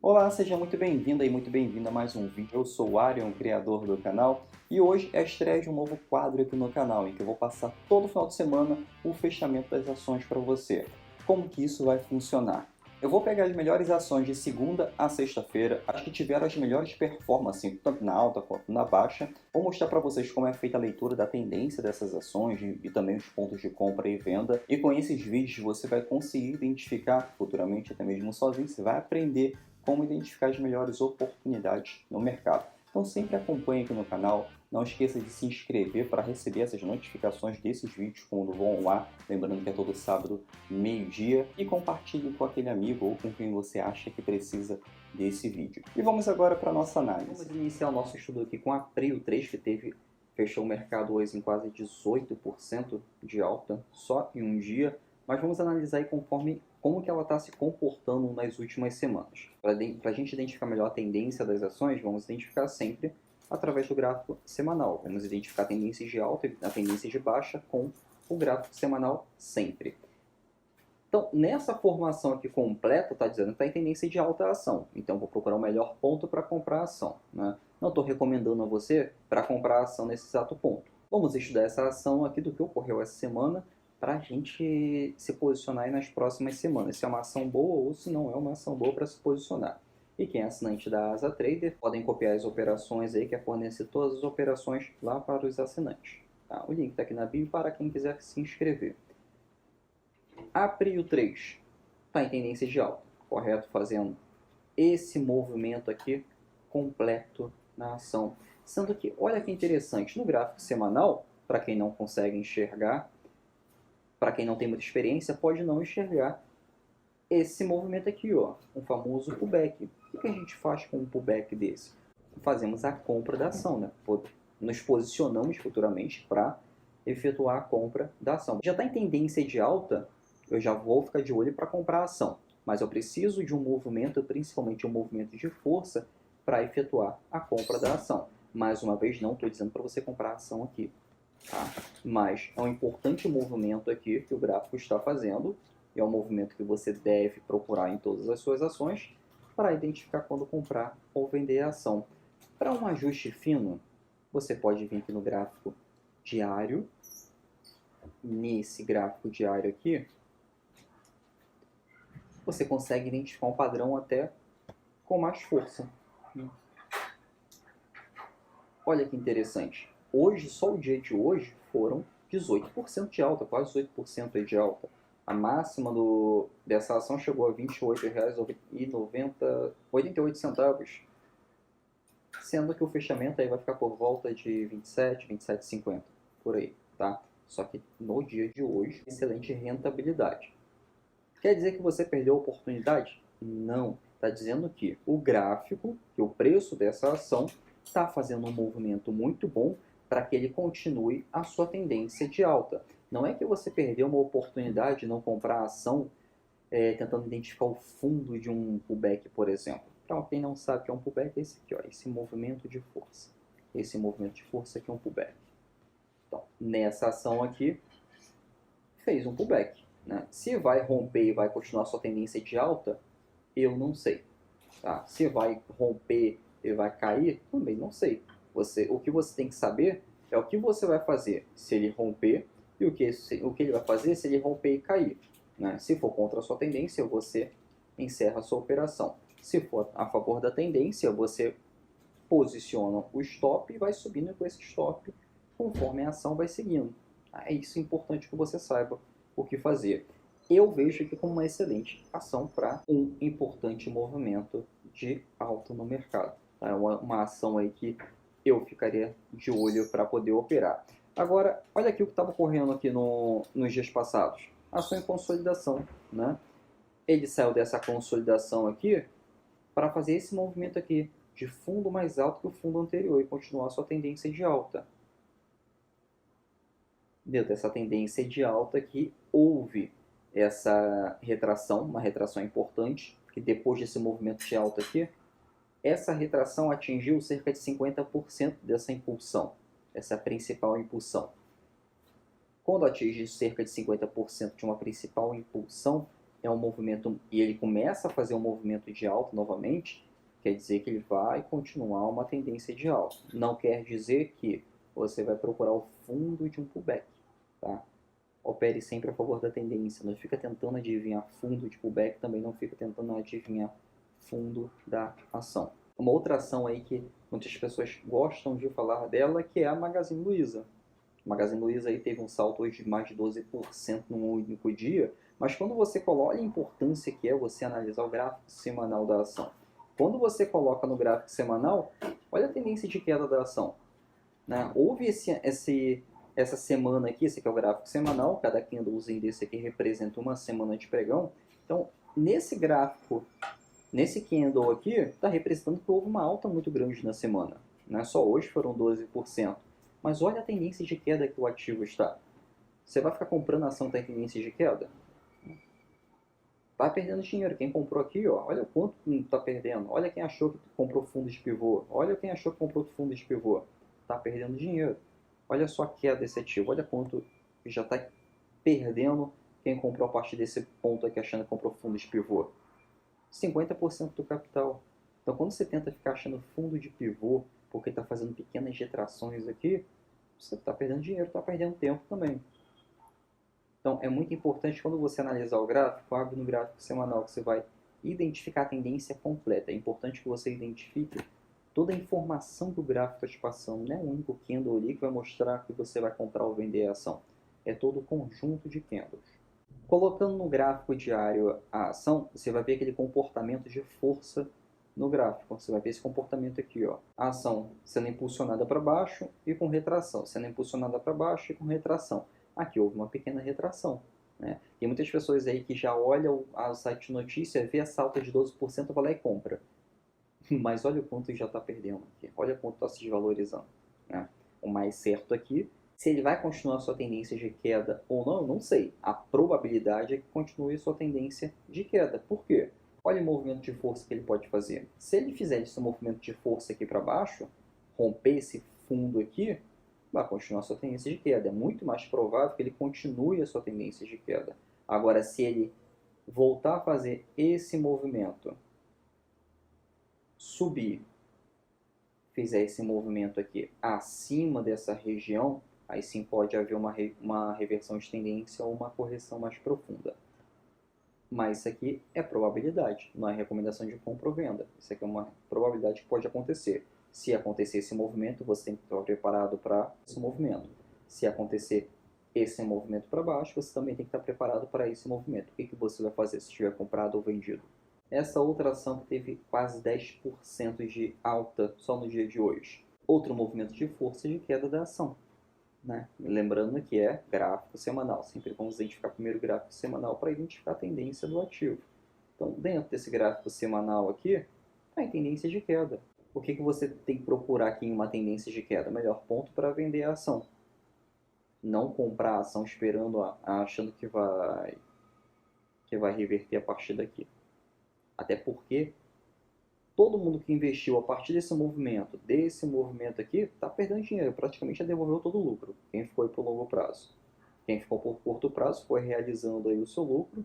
Olá, seja muito bem-vinda e muito bem-vinda a mais um vídeo. Eu sou o Arion, criador do canal, e hoje é a estreia de um novo quadro aqui no canal, em que eu vou passar todo final de semana o fechamento das ações para você. Como que isso vai funcionar? Eu vou pegar as melhores ações de segunda a sexta-feira, as que tiveram as melhores performances, tanto na alta quanto na baixa. Vou mostrar para vocês como é feita a leitura da tendência dessas ações e também os pontos de compra e venda. E com esses vídeos você vai conseguir identificar futuramente, até mesmo sozinho, você vai aprender como identificar as melhores oportunidades no mercado. Então sempre acompanhe aqui no canal, não esqueça de se inscrever para receber essas notificações desses vídeos quando vão ao ar, lembrando que é todo sábado, meio-dia, e compartilhe com aquele amigo ou com quem você acha que precisa desse vídeo. E vamos agora para a nossa análise. Vamos iniciar o nosso estudo aqui com a Prio 3, que fechou o mercado hoje em quase 18% de alta, só em um dia, mas vamos analisar aí conforme como que ela está se comportando nas últimas semanas. Para a gente identificar melhor a tendência das ações, vamos identificar sempre através do gráfico semanal. Vamos identificar tendências de alta e a tendência de baixa com o gráfico semanal sempre. Então, nessa formação aqui completa, está dizendo que está em tendência de alta a ação. Então, vou procurar o melhor ponto para comprar a ação, né? Não estou recomendando a você para comprar a ação nesse exato ponto. Vamos estudar essa ação aqui do que ocorreu essa semana para a gente se posicionar aí nas próximas semanas. Se é uma ação boa ou se não é uma ação boa para se posicionar. E quem é assinante da Asa Trader podem copiar as operações aí, que é fornecer todas as operações lá para os assinantes. Tá? O link está aqui na bio para quem quiser se inscrever. A Prio 3 está em tendência de alta, correto? Fazendo esse movimento aqui completo na ação. Sendo que, olha que interessante, no gráfico semanal, para quem não consegue enxergar, para quem não tem muita experiência, pode não enxergar esse movimento aqui, ó, um famoso pullback. O que a gente faz com um pullback desse? Fazemos a compra da ação, né? Nos posicionamos futuramente para efetuar a compra da ação. Já está em tendência de alta, eu já vou ficar de olho para comprar a ação, mas eu preciso de um movimento, principalmente um movimento de força, para efetuar a compra da ação. Mais uma vez, não estou dizendo para você comprar a ação aqui, tá? Mas é um importante movimento aqui que o gráfico está fazendo, e é um movimento que você deve procurar em todas as suas ações para identificar quando comprar ou vender a ação. Para um ajuste fino, você pode vir aqui no gráfico diário. Nesse gráfico diário aqui, você consegue identificar um padrão até com mais força. Olha que interessante. Hoje, só o dia de hoje, foram 18% de alta, quase 18% de alta. A máxima dessa ação chegou a R$ 28,88, sendo que o fechamento aí vai ficar por volta de 27, 27,50, por aí, tá? Só que no dia de hoje, excelente rentabilidade. Quer dizer que você perdeu a oportunidade? Não. Está dizendo que o gráfico, que o preço dessa ação está fazendo um movimento muito bom para que ele continue a sua tendência de alta. Não é que você perdeu uma oportunidade de não comprar a ação tentando identificar o fundo de um pullback, por exemplo. Para quem não sabe o que é um pullback, é esse aqui, ó, esse movimento de força. Esse movimento de força aqui é um pullback. Então, nessa ação aqui, fez um pullback, né? Se vai romper e vai continuar sua tendência de alta, eu não sei. Tá? Se vai romper e vai cair, também não sei. O que você tem que saber é o que você vai fazer se ele romper e o que ele vai fazer se ele romper e cair. Né? Se for contra a sua tendência, você encerra a sua operação. Se for a favor da tendência, você posiciona o stop e vai subindo com esse stop conforme a ação vai seguindo. É isso importante que você saiba o que fazer. Eu vejo aqui como uma excelente ação para um importante movimento de alta no mercado. É uma ação aí que eu ficaria de olho para poder operar. Agora, olha aqui o que estava ocorrendo aqui nos dias passados. Ação em consolidação, né? Ele saiu dessa consolidação aqui para fazer esse movimento aqui de fundo mais alto que o fundo anterior e continuar sua tendência de alta. Dentro dessa tendência de alta que houve essa retração, uma retração importante, que depois desse movimento de alta aqui, essa retração atingiu cerca de 50% dessa impulsão, essa principal impulsão. Quando atinge cerca de 50% de uma principal impulsão, é um movimento e ele começa a fazer um movimento de alta novamente, quer dizer que ele vai continuar uma tendência de alta. Não quer dizer que você vai procurar o fundo de um pullback, tá? Opere sempre a favor da tendência, não fica tentando adivinhar fundo de pullback, também não fica tentando adivinhar fundo da ação. Uma outra ação aí que muitas pessoas gostam de falar dela, que é a Magazine Luiza. A Magazine Luiza aí teve um salto hoje de mais de 12% num único dia, mas quando você coloca, olha a importância que é você analisar o gráfico semanal da ação. Quando você coloca no gráfico semanal, olha a tendência de queda da ação, né? Houve essa semana aqui, esse aqui é o gráfico semanal, cada candlezinho desse aqui representa uma semana de pregão. Então, nesse gráfico, nesse candle aqui, está representando que houve uma alta muito grande na semana, né? Só hoje foram 12%. Mas olha a tendência de queda que o ativo está. Você vai ficar comprando a ação que tem tendência de queda? Vai perdendo dinheiro. Quem comprou aqui, ó, olha o quanto está perdendo. Olha quem achou que comprou fundo de pivô. Olha quem achou que comprou fundo de pivô. Está perdendo dinheiro. Olha só a queda desse ativo. Olha quanto já está perdendo quem comprou a partir desse ponto aqui achando que comprou fundo de pivô. 50% do capital. Então, quando você tenta ficar achando fundo de pivô porque está fazendo pequenas retrações aqui, você está perdendo dinheiro, está perdendo tempo também. Então, é muito importante quando você analisar o gráfico, abre no gráfico semanal que você vai identificar a tendência completa. É importante que você identifique toda a informação que o gráfico está te passando. Não é um único candle ali que vai mostrar que você vai comprar ou vender a ação. É todo o conjunto de candles. Colocando no gráfico diário a ação, você vai ver aquele comportamento de força no gráfico. Você vai ver esse comportamento aqui, ó. A ação sendo impulsionada para baixo e com retração, sendo impulsionada para baixo e com retração. Aqui houve uma pequena retração, né? Tem muitas pessoas aí que já olham o site de notícia, vê essa alta de 12%, vai lá e compra. Mas olha o quanto já está perdendo aqui. Olha quanto está se desvalorizando, né? O mais certo aqui, se ele vai continuar sua tendência de queda ou não, eu não sei. A probabilidade é que continue sua tendência de queda. Por quê? Olha o movimento de força que ele pode fazer. Se ele fizer esse movimento de força aqui para baixo, romper esse fundo aqui, vai continuar sua tendência de queda. É muito mais provável que ele continue a sua tendência de queda. Agora, se ele voltar a fazer esse movimento, subir, fizer esse movimento aqui acima dessa região, aí sim pode haver uma reversão de tendência ou uma correção mais profunda. Mas isso aqui é probabilidade, não é recomendação de compra ou venda. Isso aqui é uma probabilidade que pode acontecer. Se acontecer esse movimento, você tem que estar preparado para esse movimento. Se acontecer esse movimento para baixo, você também tem que estar preparado para esse movimento. O que você vai fazer se tiver comprado ou vendido? Essa outra ação que teve quase 10% de alta só no dia de hoje. Outro movimento de força de queda da ação, né? Lembrando que é gráfico semanal. Sempre vamos identificar primeiro o gráfico semanal para identificar a tendência do ativo. Então, dentro desse gráfico semanal aqui, está em tendência de queda. O que você tem que procurar aqui em uma tendência de queda? Melhor ponto para vender a ação. Não comprar a ação esperando, achando que vai reverter a partir daqui. Até porque todo mundo que investiu a partir desse movimento aqui, está perdendo dinheiro, praticamente já devolveu todo o lucro. Quem ficou aí por longo prazo. Quem ficou por curto prazo foi realizando aí o seu lucro.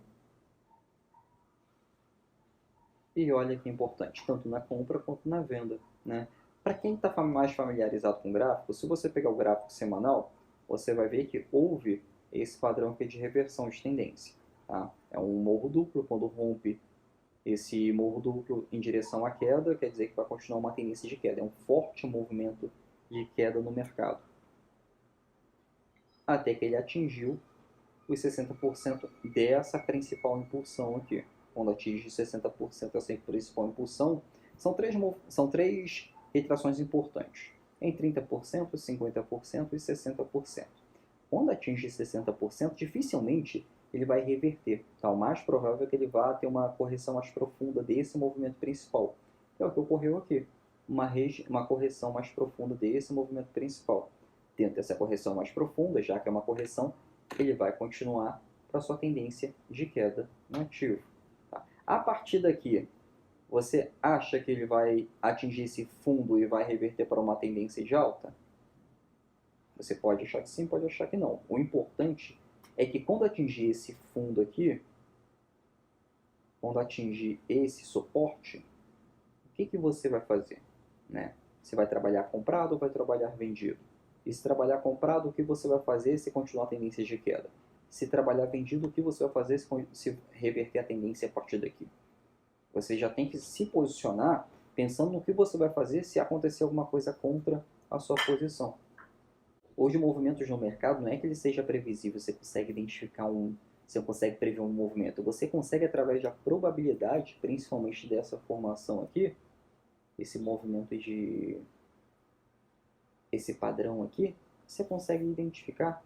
E olha que importante, tanto na compra quanto na venda, né? Para quem está mais familiarizado com gráfico, se você pegar o gráfico semanal, você vai ver que houve esse padrão aqui de reversão de tendência. Tá? É um morro duplo, quando rompe esse morro duplo em direção à queda, quer dizer que vai continuar uma tendência de queda. É um forte movimento de queda no mercado. Até que ele atingiu os 60% dessa principal impulsão aqui. Quando atinge 60% dessa principal impulsão, são três retrações importantes. Em 30%, 50% e 60%. Quando atinge 60%, dificilmente ele vai reverter. Tá? O mais provável é que ele vá ter uma correção mais profunda desse movimento principal. É o que ocorreu aqui. Uma correção mais profunda desse movimento principal. Dentro dessa correção mais profunda, já que é uma correção, ele vai continuar para sua tendência de queda no ativo. Tá? A partir daqui, você acha que ele vai atingir esse fundo e vai reverter para uma tendência de alta? Você pode achar que sim, pode achar que não. O importante é que quando atingir esse fundo aqui, quando atingir esse suporte, o que você vai fazer? Né? Você vai trabalhar comprado ou vai trabalhar vendido? E se trabalhar comprado, o que você vai fazer se continuar a tendência de queda? Se trabalhar vendido, o que você vai fazer se reverter a tendência a partir daqui? Você já tem que se posicionar pensando no que você vai fazer se acontecer alguma coisa contra a sua posição. Hoje, movimentos no mercado não é que ele seja previsível, você consegue identificar você consegue prever um movimento. Você consegue, através da probabilidade, principalmente dessa formação aqui, esse padrão aqui, você consegue identificar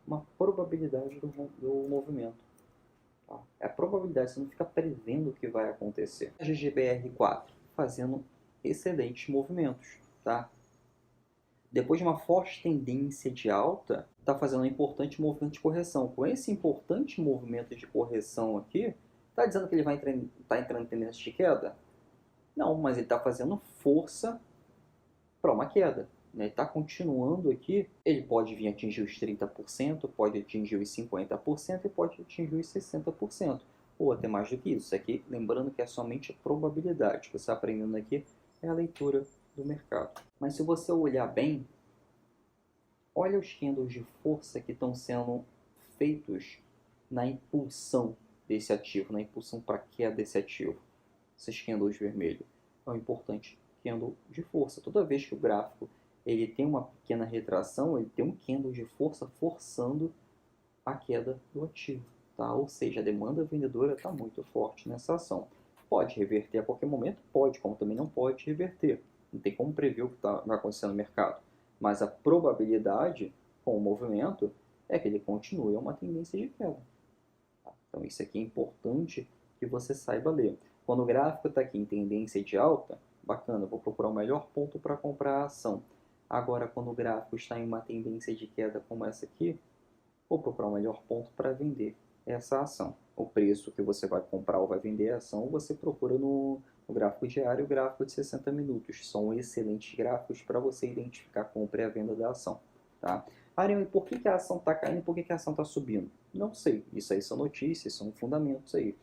uma probabilidade do movimento. Tá? É a probabilidade, você não fica prevendo o que vai acontecer. A GGBR4 fazendo excelentes movimentos. Tá? Depois de uma forte tendência de alta, está fazendo um importante movimento de correção. Com esse importante movimento de correção aqui, está dizendo que ele vai tá entrando em tendência de queda? Não, mas ele está fazendo força para uma queda. Ele está continuando aqui, ele pode vir atingir os 30%, pode atingir os 50% e pode atingir os 60%. Ou até mais do que isso. Isso aqui, lembrando que é somente a probabilidade. O que você está aprendendo aqui é a leitura do mercado. Mas se você olhar bem, olha os candles de força que estão sendo feitos na impulsão desse ativo, na impulsão para queda desse ativo. Esses candles vermelhos é um importante candle de força. Toda vez que o gráfico ele tem uma pequena retração, ele tem um candle de força forçando a queda do ativo. Tá? Ou seja, a demanda vendedora está muito forte nessa ação. Pode reverter a qualquer momento? Pode, como também não pode reverter. Não tem como prever o que vai acontecer no mercado. Mas a probabilidade com o movimento é que ele continue uma tendência de queda. Tá? Então isso aqui é importante que você saiba ler. Quando o gráfico está aqui em tendência de alta, bacana, vou procurar o melhor ponto para comprar a ação. Agora, quando o gráfico está em uma tendência de queda como essa aqui, vou procurar o melhor ponto para vender essa ação. O preço que você vai comprar ou vai vender a ação, você procura no gráfico diário e o gráfico de 60 minutos. São excelentes gráficos para você identificar a compra e a venda da ação. Tá? Ariel, e por que a ação está caindo e por que a ação está subindo? Não sei. Isso aí são notícias, são fundamentos aí.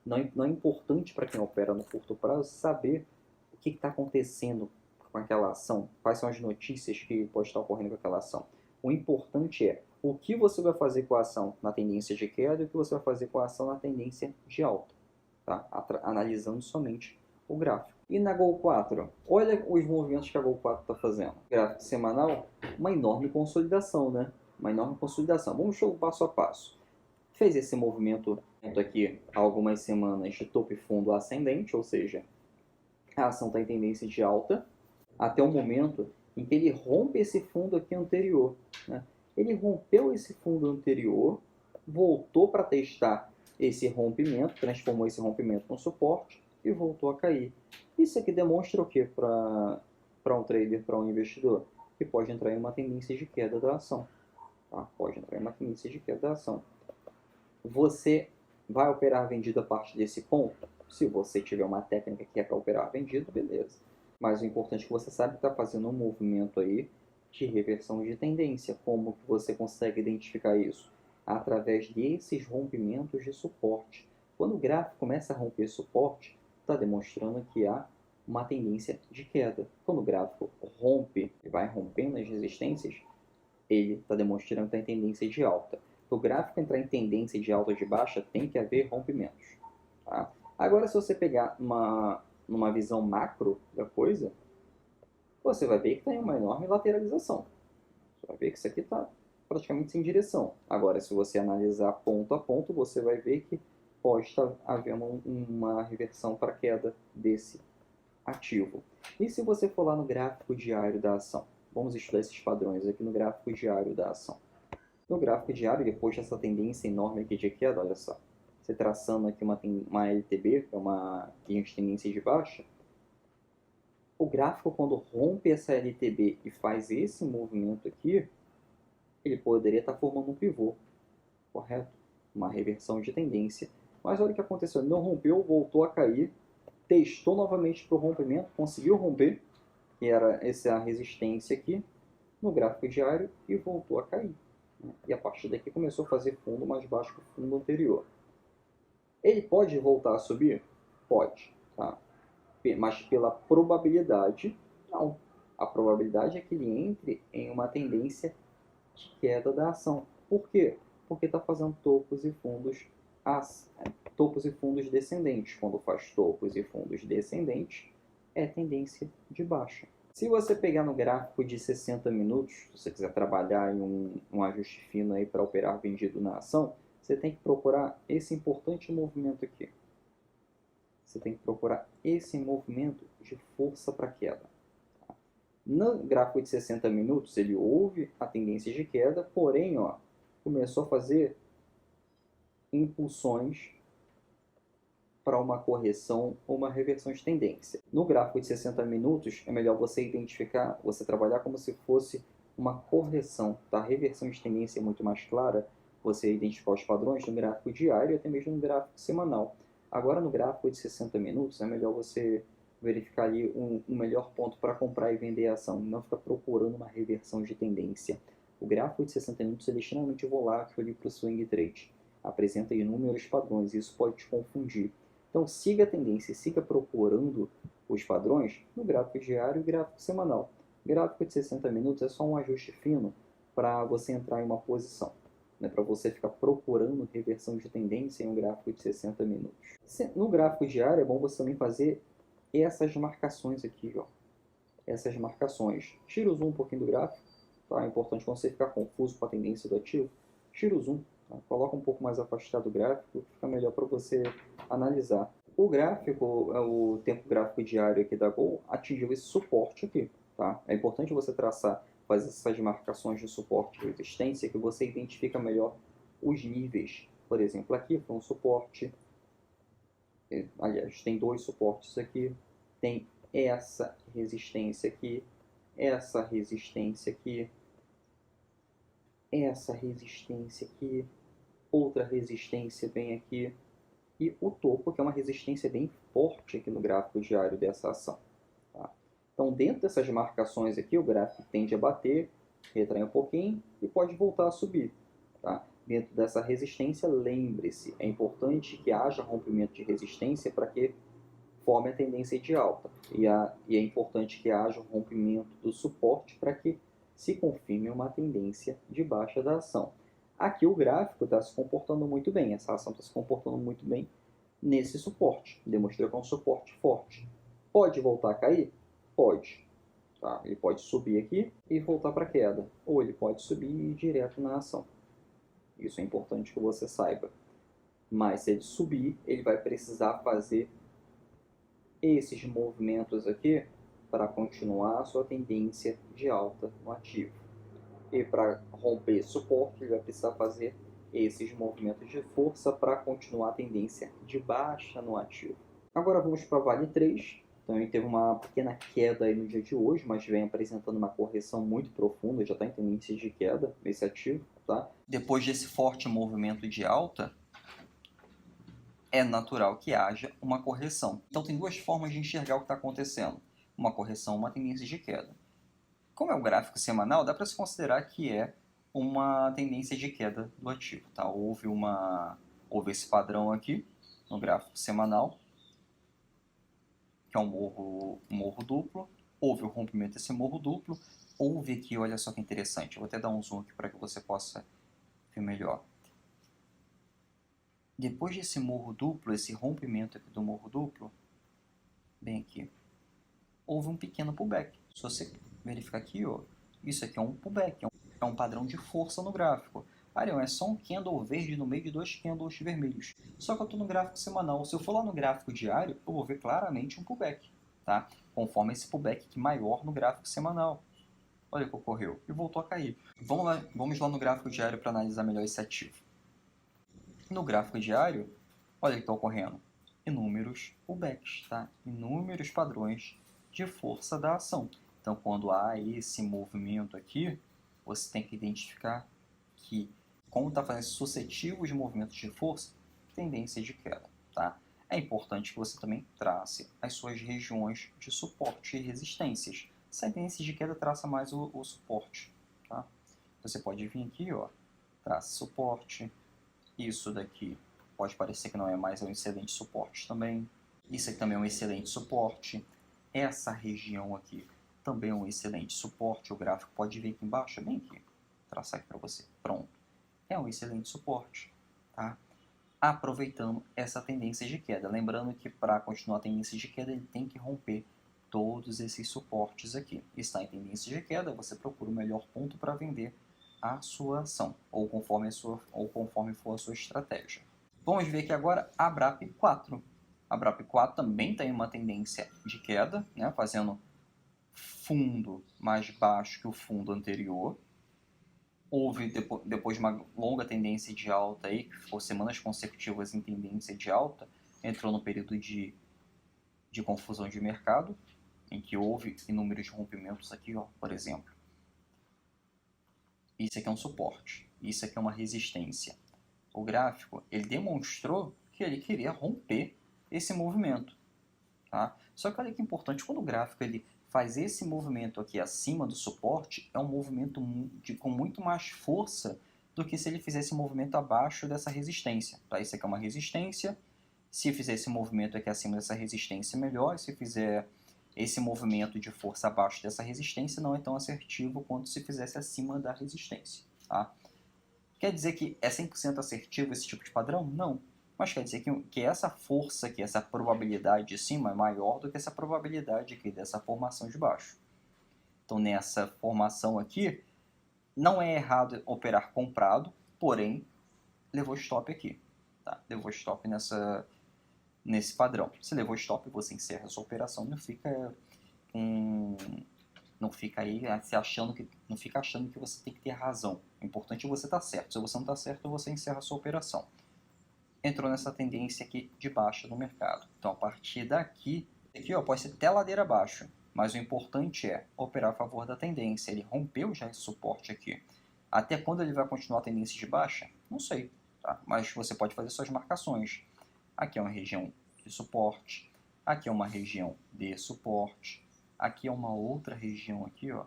Não é importante para quem opera no curto prazo saber o que está acontecendo com aquela ação, quais são as notícias que pode estar ocorrendo com aquela ação. O importante é o que você vai fazer com a ação na tendência de queda e o que você vai fazer com a ação na tendência de alta, tá? Analisando somente o gráfico. E na Gol 4, olha os movimentos que a Gol 4 está fazendo. Gráfico semanal, uma enorme consolidação, né? Uma enorme consolidação. Vamos o passo a passo. Fez esse movimento aqui há algumas semanas de topo e fundo ascendente, ou seja, a ação está em tendência de alta, até o momento em que ele rompe esse fundo aqui anterior. Né? Ele rompeu esse fundo anterior, voltou para testar esse rompimento, transformou esse rompimento num suporte e voltou a cair. Isso aqui demonstra o que para um trader, para um investidor? Que pode entrar em uma tendência de queda da ação. Tá? Pode entrar em uma tendência de queda da ação. Você vai operar vendido a partir desse ponto? Se você tiver uma técnica que é para operar vendido, beleza. Mas o importante é que você sabe que está fazendo um movimento aí de reversão de tendência. Como que você consegue identificar isso? Através desses rompimentos de suporte. Quando o gráfico começa a romper suporte, está demonstrando que há uma tendência de queda. Quando o gráfico rompe e vai rompendo as resistências, ele está demonstrando que está em tendência de alta. Para o gráfico entrar em tendência de alta ou de baixa, tem que haver rompimentos. Tá? Agora, se você pegar numa visão macro da coisa, você vai ver que tem uma enorme lateralização. Você vai ver que isso aqui está praticamente sem direção. Agora, se você analisar ponto a ponto, você vai ver que pode estar havendo uma reversão para queda desse ativo. E se você for lá no gráfico diário da ação? Vamos estudar esses padrões aqui no gráfico diário da ação. No gráfico diário, depois dessa tendência enorme aqui de queda, olha só, você traçando aqui uma LTB, que é uma linha de tendência de baixa, o gráfico, quando rompe essa LTB e faz esse movimento aqui, ele poderia estar formando um pivô, correto? Uma reversão de tendência. Mas olha o que aconteceu, ele não rompeu, voltou a cair, testou novamente para o rompimento, conseguiu romper, que era essa resistência aqui, no gráfico diário, e voltou a cair. E a partir daqui começou a fazer fundo mais baixo que o fundo anterior. Ele pode voltar a subir? Pode, tá? Mas pela probabilidade, não. A probabilidade é que ele entre em uma tendência de queda da ação. Por quê? Porque está fazendo topos e fundos, topos e fundos descendentes. Quando faz topos e fundos descendentes, é tendência de baixa. Se você pegar no gráfico de 60 minutos, se você quiser trabalhar em um ajuste fino aí para operar vendido na ação, você tem que procurar esse importante movimento aqui. Você tem que procurar esse movimento de força para queda. No gráfico de 60 minutos, ele houve a tendência de queda, porém, ó, começou a fazer impulsões para uma correção ou uma reversão de tendência. No gráfico de 60 minutos, é melhor você identificar, você trabalhar como se fosse uma correção. Tá? A reversão de tendência é muito mais clara, você identificar os padrões no gráfico diário e até mesmo no gráfico semanal. Agora, no gráfico de 60 minutos, é melhor você verificar ali um melhor ponto para comprar e vender a ação, não ficar procurando uma reversão de tendência. O gráfico de 60 minutos é extremamente volátil ali para o swing trade. Apresenta inúmeros padrões e isso pode te confundir. Então, siga a tendência, siga procurando os padrões no gráfico diário e gráfico semanal. Gráfico de 60 minutos é só um ajuste fino para você entrar em uma posição. Não é para você ficar procurando reversão de tendência em um gráfico de 60 minutos. No gráfico diário é bom você também fazer essas marcações aqui, ó. Essas marcações. Tira o zoom um pouquinho do gráfico. Tá? É importante quando você ficar confuso com a tendência do ativo. Tira o zoom. Tá? Coloca um pouco mais afastado do gráfico. Fica melhor para você analisar. O gráfico, o tempo gráfico diário aqui da Gol atingiu esse suporte aqui. Tá? É importante você traçar, fazer essas marcações de suporte e resistência que você identifica melhor os níveis. Por exemplo, aqui foi um suporte. Aliás, tem dois suportes aqui. Tem essa resistência aqui, essa resistência aqui, essa resistência aqui, outra resistência bem aqui e o topo, que é uma resistência bem forte aqui no gráfico diário dessa ação. Tá? Então, dentro dessas marcações aqui, o gráfico tende a bater, retrai um pouquinho e pode voltar a subir. Tá? Dentro dessa resistência, lembre-se, é importante que haja rompimento de resistência para que forme a tendência de alta. E é importante que haja um rompimento do suporte para que se confirme uma tendência de baixa da ação. Aqui o gráfico está se comportando muito bem, essa ação está se comportando muito bem nesse suporte, demonstrou que é um suporte forte. Pode voltar a cair? Pode. Tá? Ele pode subir aqui e voltar para a queda, ou ele pode subir e ir direto na ação. Isso é importante que você saiba. Mas se ele subir, ele vai precisar fazer esses movimentos aqui para continuar a sua tendência de alta no ativo. E para romper suporte, ele vai precisar fazer esses movimentos de força para continuar a tendência de baixa no ativo. Agora vamos para a Vale 3. Também teve uma pequena queda aí no dia de hoje, mas vem apresentando uma correção muito profunda, já está em tendência de queda esse ativo. Tá? Depois desse forte movimento de alta, é natural que haja uma correção. Então tem duas formas de enxergar o que está acontecendo. Uma correção, uma tendência de queda. Como é o gráfico semanal, dá para se considerar que é uma tendência de queda do ativo. Tá? Houve esse padrão aqui no gráfico semanal, que é um morro duplo. Houve o rompimento desse morro duplo. Houve aqui, olha só que interessante, eu vou até dar um zoom aqui para que você possa ver melhor. Depois desse morro duplo, esse rompimento aqui do morro duplo, bem aqui, houve um pequeno pullback. Se você verificar aqui, ó, isso aqui é um pullback, é um padrão de força no gráfico. Arião, é só um candle verde no meio de dois candles vermelhos. Só que eu estou no gráfico semanal. Se eu for lá no gráfico diário, eu vou ver claramente um pullback, tá? Conforme esse pullback aqui maior no gráfico semanal. Olha o que ocorreu. E voltou a cair. Vamos lá no gráfico diário para analisar melhor esse ativo. No gráfico diário, olha o que está ocorrendo. Inúmeros pullbacks, tá? Inúmeros padrões de força da ação. Então, quando há esse movimento aqui, você tem que identificar que, como está fazendo sucessivos movimentos de força, tendência de queda, tá? É importante que você também trace as suas regiões de suporte e resistências. Se a tendência de queda traça mais o suporte, tá? Você pode vir aqui, ó, traça suporte, isso daqui pode parecer que não é, mas é um excelente suporte também. Isso aqui também é um excelente suporte. Essa região aqui também é um excelente suporte. O gráfico pode vir aqui embaixo, bem aqui. Vou traçar aqui para você. Pronto. É um excelente suporte, tá? Aproveitando essa tendência de queda. Lembrando que para continuar a tendência de queda, ele tem que romper todos esses suportes aqui. Está em tendência de queda, você procura o melhor ponto para vender a sua ação, ou conforme for a sua estratégia. Vamos ver aqui agora a BRAP 4. A BRAP 4 também tem uma tendência de queda, né, fazendo fundo mais baixo que o fundo anterior. Houve, depois de uma longa tendência de alta, aí, que ficou semanas consecutivas em tendência de alta, entrou no período de confusão de mercado, em que houve inúmeros rompimentos aqui, ó, por exemplo. Isso aqui é um suporte, isso aqui é uma resistência. O gráfico, ele demonstrou que ele queria romper esse movimento, tá? Só que olha que importante, quando o gráfico ele faz esse movimento aqui acima do suporte, é um movimento com muito mais força do que se ele fizesse um movimento abaixo dessa resistência, tá? Isso aqui é uma resistência, se fizer esse movimento aqui acima dessa resistência, melhor. Se fizer esse movimento de força abaixo dessa resistência, não é tão assertivo quanto se fizesse acima da resistência, tá? Quer dizer que é 100% assertivo esse tipo de padrão? Não. Mas quer dizer que essa força aqui, essa probabilidade de cima é maior do que essa probabilidade aqui dessa formação de baixo. Então, nessa formação aqui, não é errado operar comprado, porém, levou stop aqui, tá? Levou stop nesse padrão. Se levou stop, você encerra a sua operação, não fica aí não fica achando que você tem que ter razão. O importante é você estar certo. Se você não está certo, você encerra a sua operação. Entrou nessa tendência aqui de baixa no mercado. Então, a partir daqui, ó, pode ser até ladeira abaixo, mas o importante é operar a favor da tendência. Ele rompeu já esse suporte aqui. Até quando ele vai continuar a tendência de baixa? Não sei, tá? Mas você pode fazer suas marcações. Aqui é uma região de suporte, aqui é uma região de suporte, aqui é uma outra região aqui, ó,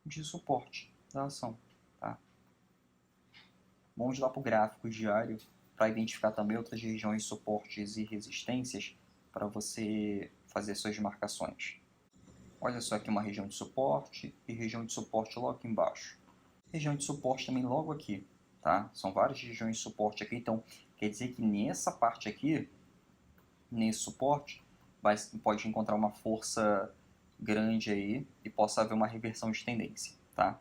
de suporte da ação, tá? Vamos lá para o gráfico diário para identificar também outras regiões, suportes e resistências para você fazer suas marcações. Olha só aqui uma região de suporte e região de suporte logo aqui embaixo. Região de suporte também logo aqui, tá? São várias regiões de suporte aqui, então quer dizer que nessa parte aqui, nesse suporte, pode encontrar uma força grande aí e possa haver uma reversão de tendência, tá?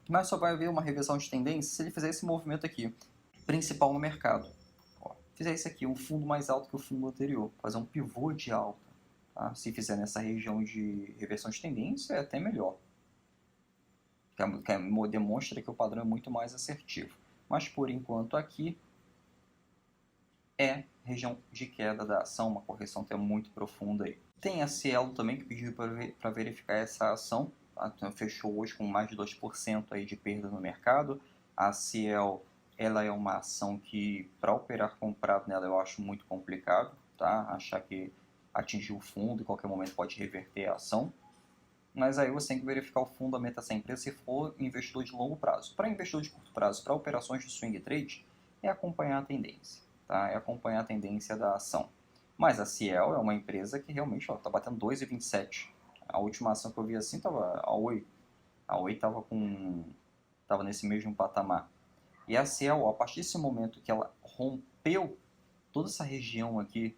Mas só vai haver uma reversão de tendência se ele fizer esse movimento aqui, principal no mercado. Ó, fizer isso aqui, um fundo mais alto que o fundo anterior, fazer um pivô de alta, tá? Se fizer nessa região de reversão de tendência, é até melhor. Demonstra que o padrão é muito mais assertivo. Mas por enquanto aqui é região de queda da ação, uma correção até muito profunda aí. Tem a Cielo também que pediu para verificar essa ação, tá? Então, fechou hoje com mais de 2% aí de perda no mercado. A Cielo, ela é uma ação que para operar comprado nela eu acho muito complicado, tá? Achar que atingiu o fundo e em qualquer momento pode reverter a ação. Mas aí você tem que verificar o fundamento dessa empresa se for investidor de longo prazo. Para investidor de curto prazo, para operações de swing trade, é acompanhar a tendência, tá? É acompanhar a tendência da ação. Mas a Ciel é uma empresa que realmente está batendo 2,27. A última ação que eu vi assim estava a Oi. A Oi estava nesse mesmo patamar. E a Ciel, a partir desse momento que ela rompeu toda essa região aqui,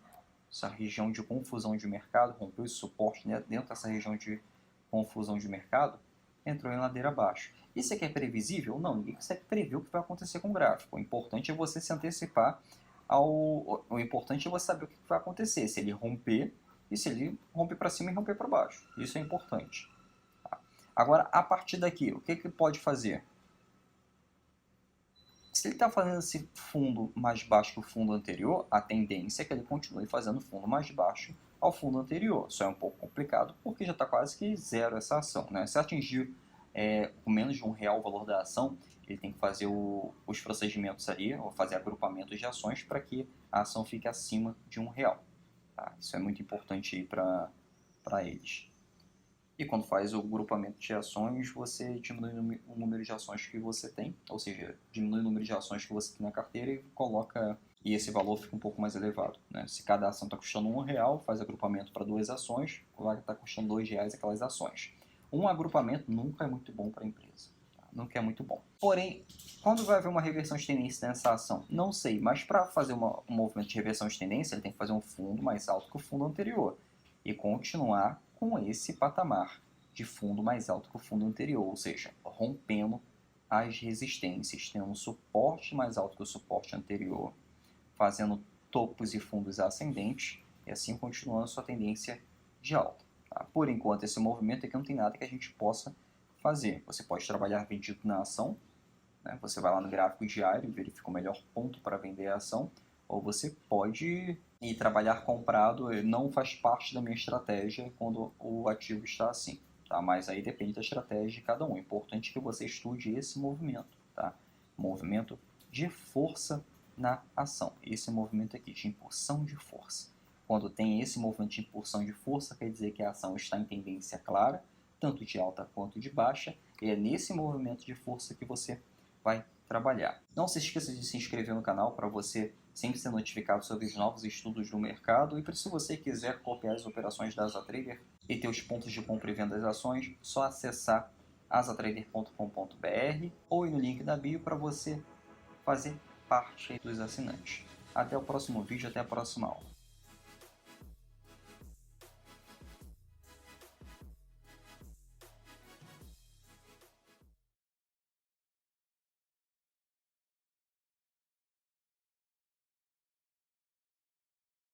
essa região de confusão de mercado, rompeu esse suporte, né, dentro dessa região de confusão de mercado, entrou em ladeira abaixo. Isso aqui é previsível? Não, ninguém consegue prever o que vai acontecer com o gráfico. O importante é você se antecipar o importante é você saber o que vai acontecer, se ele romper e se ele romper para cima e romper para baixo. Isso é importante. Tá? Agora, a partir daqui, o que ele pode fazer? Se ele está fazendo esse fundo mais baixo que o fundo anterior, a tendência é que ele continue fazendo fundo mais baixo ao fundo anterior. Isso é um pouco complicado porque já está quase que zero essa ação, né? Se atingir com menos de R$1 o valor da ação, ele tem que fazer os procedimentos ali, ou fazer agrupamentos de ações para que a ação fique acima de R$1. Tá? Isso é muito importante para eles. E quando faz o grupamento de ações, você diminui o número de ações que você tem, ou seja, diminui o número de ações que você tem na carteira e coloca e esse valor fica um pouco mais elevado, né? Se cada ação está custando R$1, faz agrupamento para 2 ações, vai estar custando R$2 aquelas ações. Um agrupamento nunca é muito bom para a empresa, tá? Nunca é muito bom. Porém, quando vai haver uma reversão de tendência nessa ação? Não sei, mas para fazer um movimento de reversão de tendência, ele tem que fazer um fundo mais alto que o fundo anterior e continuar com esse patamar de fundo mais alto que o fundo anterior, ou seja, rompendo as resistências, tendo um suporte mais alto que o suporte anterior, fazendo topos e fundos ascendentes e assim continuando sua tendência de alta. Tá? Por enquanto, esse movimento aqui não tem nada que a gente possa fazer. Você pode trabalhar vendido na ação, né? Você vai lá no gráfico diário e verifica o melhor ponto para vender a ação, ou você pode ir trabalhar comprado, não faz parte da minha estratégia quando o ativo está assim. Tá? Mas aí depende da estratégia de cada um. É importante que você estude esse movimento, tá? Movimento de força na ação. Esse movimento aqui de impulsão de força. Quando tem esse movimento de impulsão de força, quer dizer que a ação está em tendência clara, tanto de alta quanto de baixa, e é nesse movimento de força que você vai trabalhar. Não se esqueça de se inscrever no canal para você sempre ser notificado sobre os novos estudos do mercado, e se você quiser copiar as operações da AsaTrader e ter os pontos de compra e venda das ações, só acessar asatrader.com.br ou ir no link da bio para você fazer parte dos assinantes. Até o próximo vídeo, até a próxima aula.